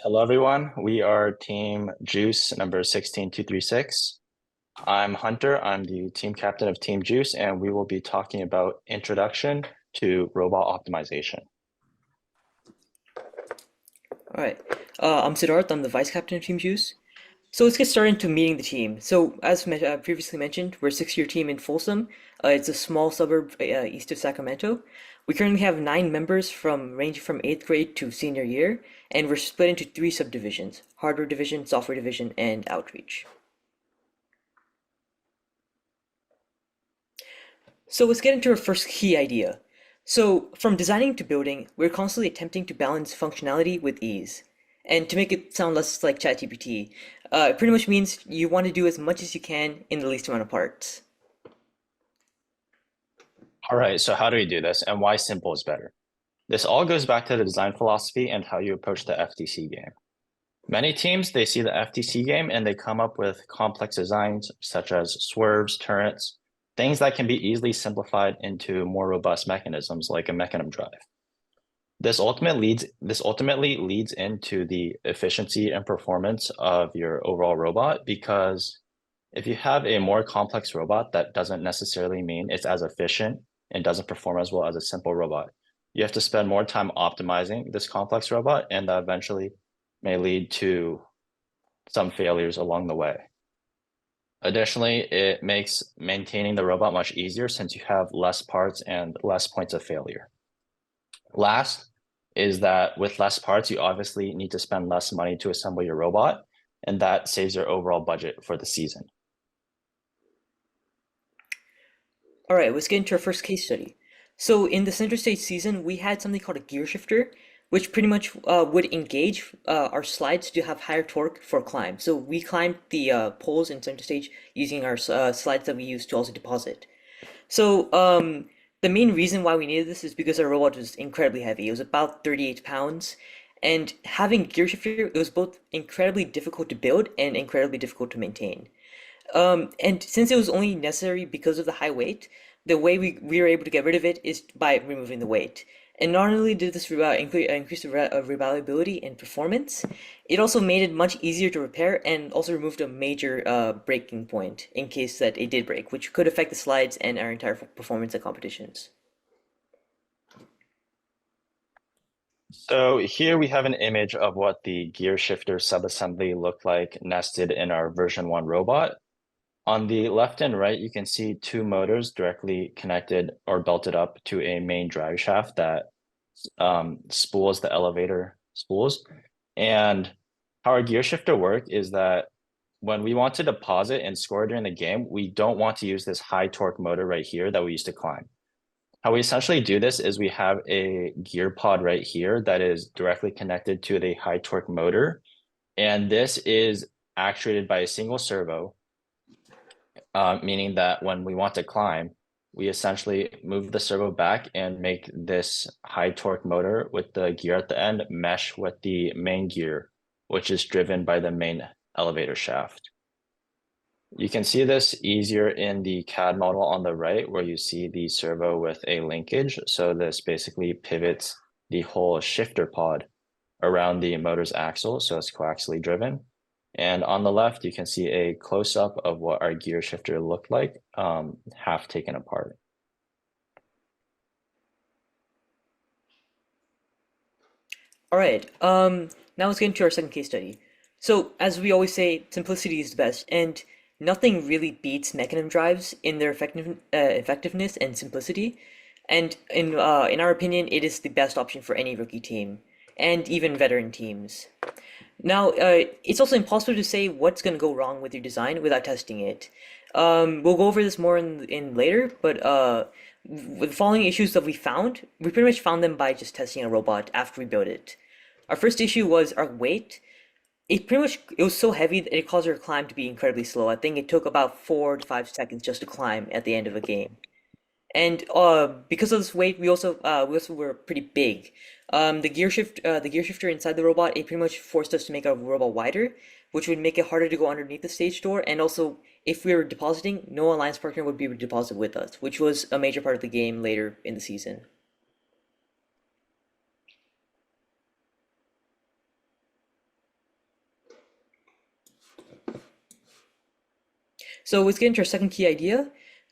Hello, everyone. We are Team Juice number 16236. I'm Hunter. I'm the team captain of Team Juice, and we will be talking about introduction to robot optimization. All right. I'm Siddharth. I'm the vice captain of Team Juice. So let's get started into meeting the team. So as previously mentioned, we're a six-year team in Folsom. It's a small suburb east of Sacramento. We currently have 9 members from ranging from 8th grade to senior year, and we're split into 3 subdivisions: hardware division, software division, and outreach. So let's get into our first key idea. So from designing to building, we're constantly attempting to balance functionality with ease. And to make it sound less like ChatGPT, it pretty much means you want to do as much as you can in the least amount of parts. All right, so how do we do this and why simple is better? This all goes back to the design philosophy and how you approach the FTC game. Many teams, they see the FTC game and they come up with complex designs such as swerves, turrets, things that can be easily simplified into more robust mechanisms like a mechanism drive. This ultimately leads into the efficiency and performance of your overall robot, because if you have a more complex robot, that doesn't necessarily mean it's as efficient and doesn't perform as well as a simple robot. You have to spend more time optimizing this complex robot, and that eventually may lead to some failures along the way. Additionally, it makes maintaining the robot much easier since you have less parts and less points of failure. Last is that with less parts, you obviously need to spend less money to assemble your robot, and that saves your overall budget for the season. All right, let's get into our first case study. So in the center stage season, we had something called a gear shifter, which pretty much would engage our slides to have higher torque for climb. So we climbed the poles in center stage using our slides that we used to also deposit. So the main reason why we needed this is because our robot was incredibly heavy. It was about 38 pounds. And having gear shifter, it was both incredibly difficult to build and incredibly difficult to maintain. And since it was only necessary because of the high weight, the way we were able to get rid of it is by removing the weight. And not only did this increase the reliability and performance, it also made it much easier to repair and also removed a major breaking point in case that it did break, which could affect the slides and our entire performance at competitions. So here we have an image of what the gear shifter subassembly looked like nested in our version 1 robot. On the left and right, you can see 2 motors directly connected or belted up to a main drive shaft that spools the elevator spools. And how our gear shifter work is that when we want to deposit and score during the game, we don't want to use this high torque motor right here that we used to climb. How we essentially do this is we have a gear pod right here that is directly connected to the high torque motor. And this is actuated by a single servo, meaning that when we want to climb, we essentially move the servo back and make this high torque motor with the gear at the end mesh with the main gear, which is driven by the main elevator shaft. You can see this easier in the CAD model on the right, where you see the servo with a linkage. So this basically pivots the whole shifter pod around the motor's axle, so it's coaxially driven. And on the left, you can see a close-up of what our gear shifter looked like, half taken apart. All right, now let's get into our second case study. So, as we always say, simplicity is the best, and nothing really beats mechanism drives in their effectiveness and simplicity. And in our opinion, it is the best option for any rookie team, and even veteran teams. Now, it's also impossible to say what's going to go wrong with your design without testing it. We'll go over this more in later, but with the following issues that we pretty much found them by just testing a robot after we built it. Our first issue was our weight. It was so heavy that it caused our climb to be incredibly slow. I think it took about 4 to 5 seconds just to climb at the end of a game. And because of this weight, we also were pretty big. The gear shifter inside the robot, it pretty much forced us to make our robot wider, which would make it harder to go underneath the stage door. And also, if we were depositing, no alliance partner would be able to deposit with us, which was a major part of the game later in the season. So let's get into our second key idea.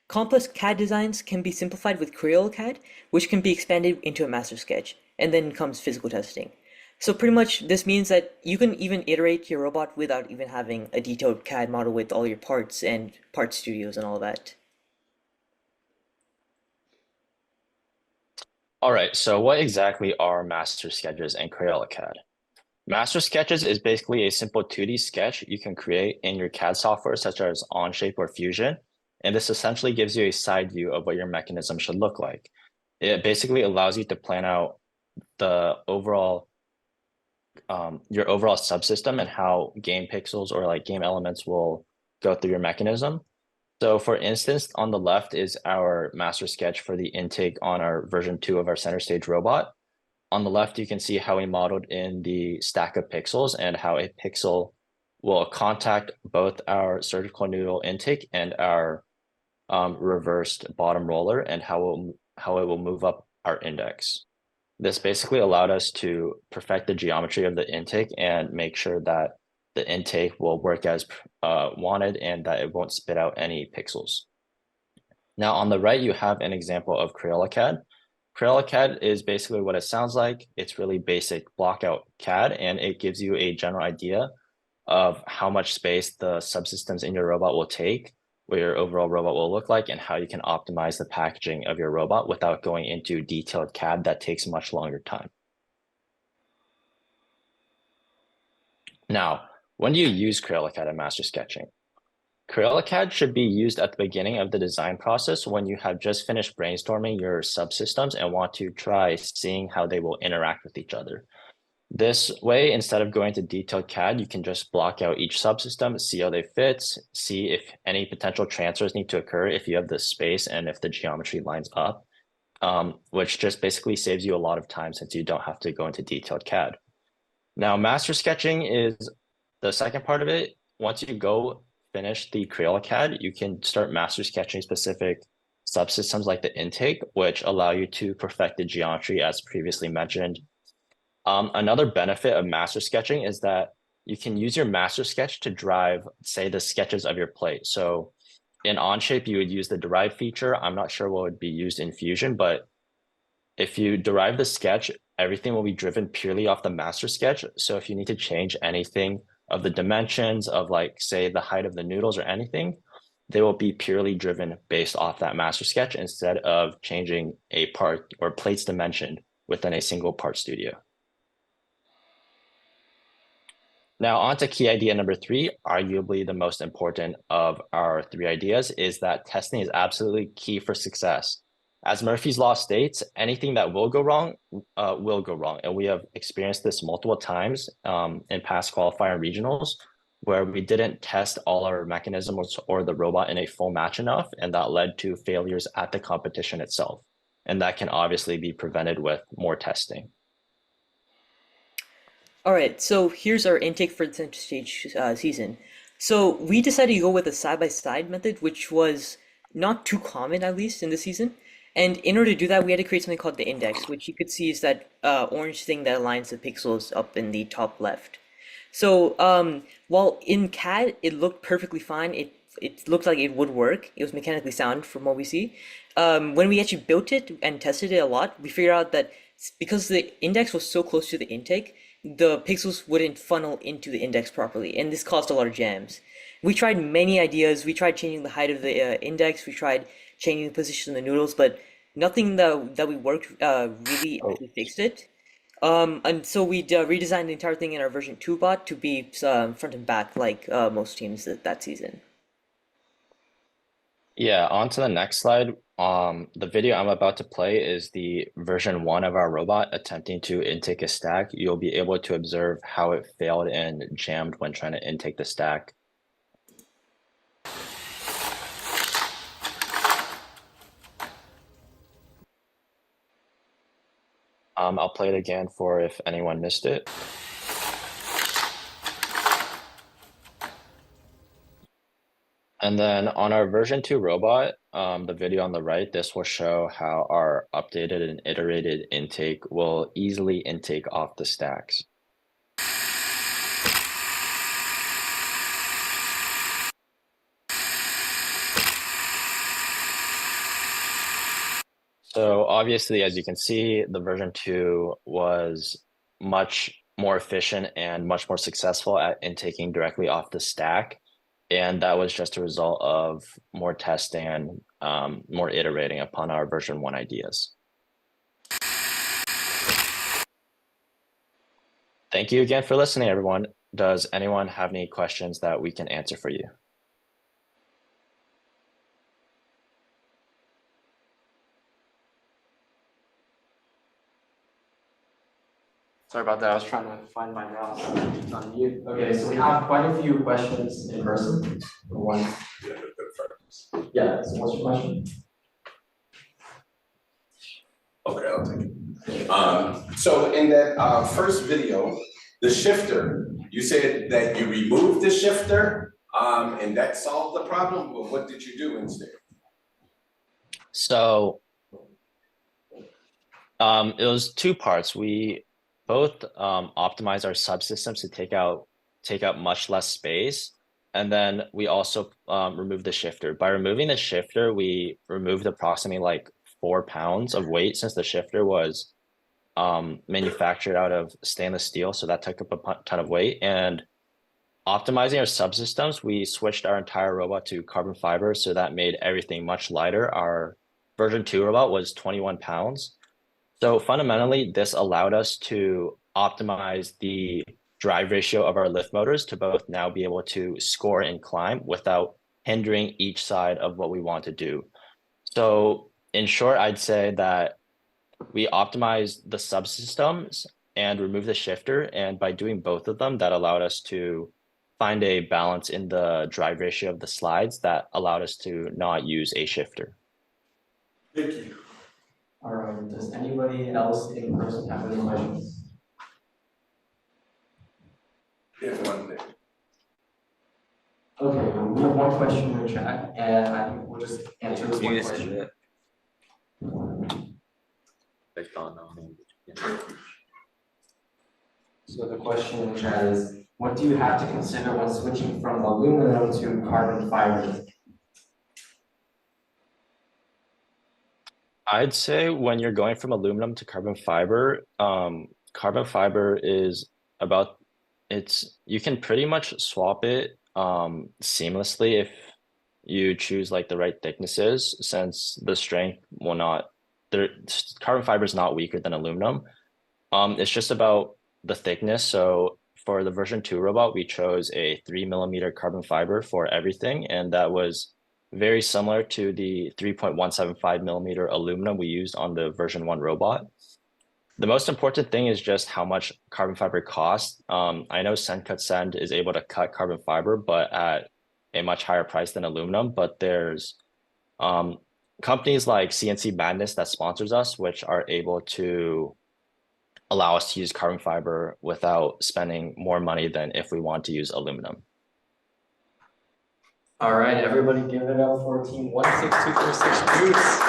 Complex CAD designs can be simplified with Creo CAD, which can be expanded into a master sketch, and then comes physical testing. So pretty much this means that you can even iterate your robot without even having a detailed CAD model with all your parts and part studios and all that. All right, so what exactly are master sketches and Crayola CAD? Master sketches is basically a simple 2D sketch you can create in your CAD software, such as Onshape or Fusion. And this essentially gives you a side view of what your mechanism should look like. It basically allows you to plan out the overall your overall subsystem and how game pixels or like game elements will go through your mechanism. So for instance, on the left is our master sketch for the intake on our version 2 of our center stage robot. On the left, you can see how we modeled in the stack of pixels and how a pixel will contact both our surgical noodle intake and our reversed bottom roller and how it will move up our index. This basically allowed us to perfect the geometry of the intake and make sure that the intake will work as wanted and that it won't spit out any pixels. Now on the right, you have an example of Crayola CAD. Crayola CAD is basically what it sounds like. It's really basic blockout CAD, and it gives you a general idea of how much space the subsystems in your robot will take, what your overall robot will look like, and how you can optimize the packaging of your robot without going into detailed CAD that takes much longer time. Now, when do you use Crayola CAD in master sketching? Crayola CAD should be used at the beginning of the design process when you have just finished brainstorming your subsystems and want to try seeing how they will interact with each other. This way, instead of going to detailed CAD, you can just block out each subsystem, see how they fit, see if any potential transfers need to occur if you have the space and if the geometry lines up, which just basically saves you a lot of time since you don't have to go into detailed CAD. Now, master sketching is the second part of it. Once you go finish the Crayola CAD, you can start master sketching specific subsystems like the intake, which allow you to perfect the geometry as previously mentioned. Another benefit of master sketching is that you can use your master sketch to drive, say, the sketches of your plate. So in Onshape, you would use the derive feature. I'm not sure what would be used in Fusion, but if you derive the sketch, everything will be driven purely off the master sketch. So if you need to change anything of the dimensions of like, say, the height of the noodles or anything, they will be purely driven based off that master sketch instead of changing a part or plate's dimension within a single part studio. Now, on to key idea number 3, arguably the most important of our 3 ideas, is that testing is absolutely key for success. As Murphy's Law states, anything that will go wrong will go wrong. And we have experienced this multiple times in past qualifier regionals where we didn't test all our mechanisms or the robot in a full match enough, and that led to failures at the competition itself. And that can obviously be prevented with more testing. All right, so here's our intake for the center stage season. So we decided to go with a side-by-side method, which was not too common, at least in the season. And in order to do that, we had to create something called the index, which you could see is that orange thing that aligns the pixels up in the top left. So while in CAD it looked perfectly fine, it looked like it would work. It was mechanically sound from what we see. When we actually built it and tested it a lot, we figured out that because the index was so close to the intake, the pixels wouldn't funnel into the index properly, and this caused a lot of jams. We tried many ideas. We tried changing the height of the index. We tried changing the position of the noodles, but nothing that we worked really Oh, actually fixed it. And so we redesigned the entire thing in our version 2 bot to be front and back like most teams that season. yeah, on to the next slide. The video I'm about to play is the version 1 of our robot attempting to intake a stack. You'll be able to observe how it failed and jammed when trying to intake the stack. I'll play it again for if anyone missed it. And then on our version 2 robot, the video on the right, this will show how our updated and iterated intake will easily intake off the stacks. So obviously, as you can see, the version 2 was much more efficient and much more successful at intaking directly off the stack. And that was just a result of more testing and more iterating upon our version 1 ideas. Thank you again for listening, everyone. Does anyone have any questions that we can answer for you? Sorry about that. I was trying to find my mouse on mute. Okay, so we have quite a few questions in person. One. Yeah, so what's your question? Okay, I'll take it. So in that first video, the shifter, you said that you removed the shifter and that solved the problem, but what did you do instead? So it was two parts. We both optimize our subsystems to take out much less space. And then we also remove the shifter. By removing the shifter, we removed approximately like 4 pounds of weight since the shifter was manufactured out of stainless steel. So that took up a ton of weight. And optimizing our subsystems, we switched our entire robot to carbon fiber. So that made everything much lighter. Our version 2 robot was 21 pounds. So fundamentally, this allowed us to optimize the drive ratio of our lift motors to both now be able to score and climb without hindering each side of what we want to do. So in short, I'd say that we optimized the subsystems and removed the shifter. And by doing both of them, that allowed us to find a balance in the drive ratio of the slides that allowed us to not use a shifter. Thank you. All right, does anybody else in person have any questions? There's one thing. Okay, we have one question in the chat, and I think we'll just answer this one question. So the question in the chat is, what do you have to consider when switching from aluminum to carbon fiber? I'd say when you're going from aluminum to carbon fiber is you can pretty much swap it seamlessly if you choose like the right thicknesses, since the strength will not carbon fiber is not weaker than aluminum. It's just about the thickness. So for the version 2 robot, we chose a 3mm carbon fiber for everything, and that was very similar to the 3.175mm aluminum we used on the version 1 robot. The most important thing is just how much carbon fiber costs. I know Send is able to cut carbon fiber, but at a much higher price than aluminum. But there's companies like CNC Madness that sponsors us, which are able to allow us to use carbon fiber without spending more money than if we want to use aluminum. All right, everybody give it up for Team 16246 Boots.